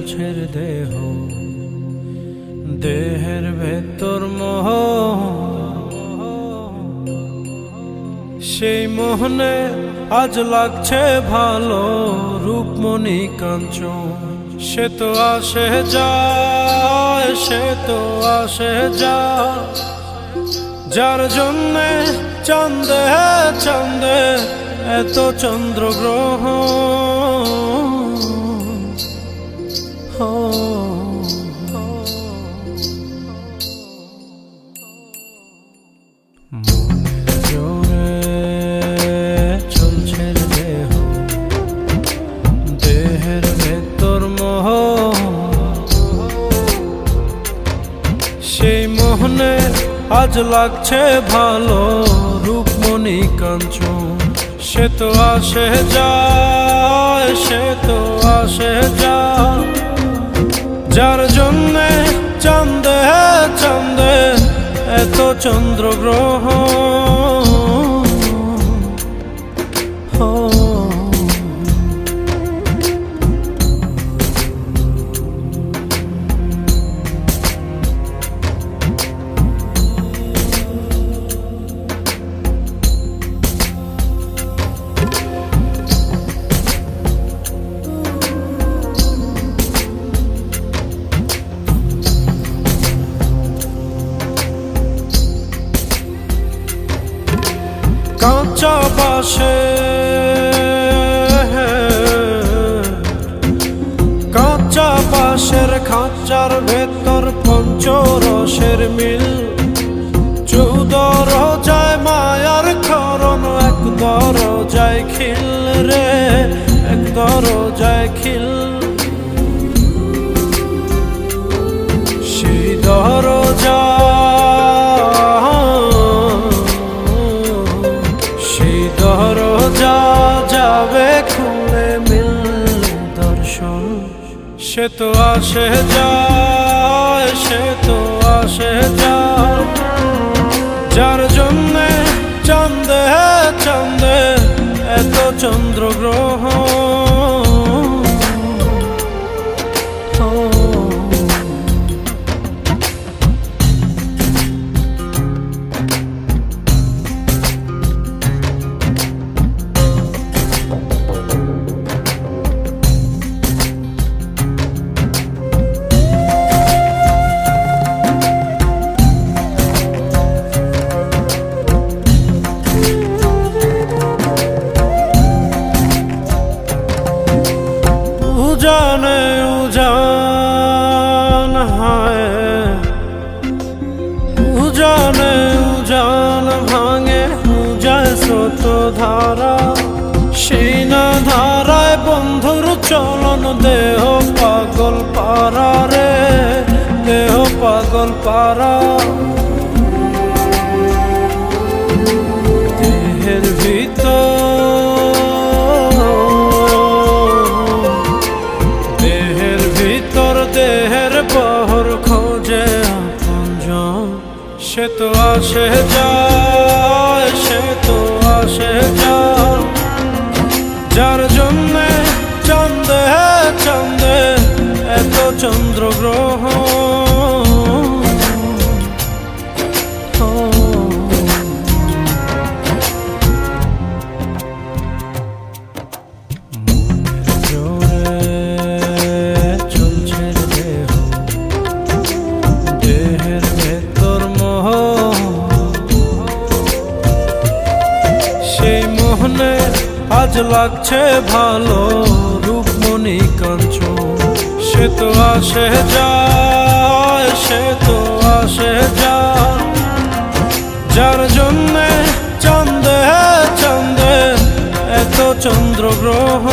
চলছে রে দেহ, দেহের ভেতর মোহ, সেই মোহনে আজ লাগছে ভালো রূপমণি কাঞ্চন। সে তো আসে যায়, সে তো আসে যায়, যার জন্যে চাঁদে চাঁদে এত চন্দ্রগ্রহ। চলছে দেহ, দেহের ভেতর মোহ, সেই মোহনে আজ লাগছে ভালো রূপমণি কাঞ্চন। সে তো আসে যায়, সে তো আসে যায়, যার জন্যে চাঁদে চাঁদে এত চন্দ্রগ্রহ। কাঁচা বাসে, কাঁচা বাসের খাঁচার ভেতর পঞ্চরসের মিল, চৌদ রোজায় মায়ার খরণ, এক দরজায় খিল রে, এক দরজায় খিল। সেই দরজা, দরজা যাবে খুলে মিল দর্শন। সে তো আসে যায়, সে তো আসে যায়, যার জন্যে চাঁদে চাঁদে এত চন্দ্রগ্রহ। উজানে উজান হায়, উজানে উজান ভাঙে উজায় স্রোত ধারা, সেই না ধারায় বন্ধুর চলন। দেহ পাগল পারা রে, দেহ পাগল পারা। দেহের ভিতর, দেহের বহর খোঁজে আপনজন। সে তো আসে যায়, সে তো আসে যায়, যার জন্যে চাঁদে চাঁদে এত চন্দ্রগ্রহ। আজ লাগছে ভালো রূপমণি কাঞ্চন। সে তো আসে যায়, সে তো আসে যায়, যার জন্যে চাঁদে চাঁদে এত চন্দ্রগ্রহ।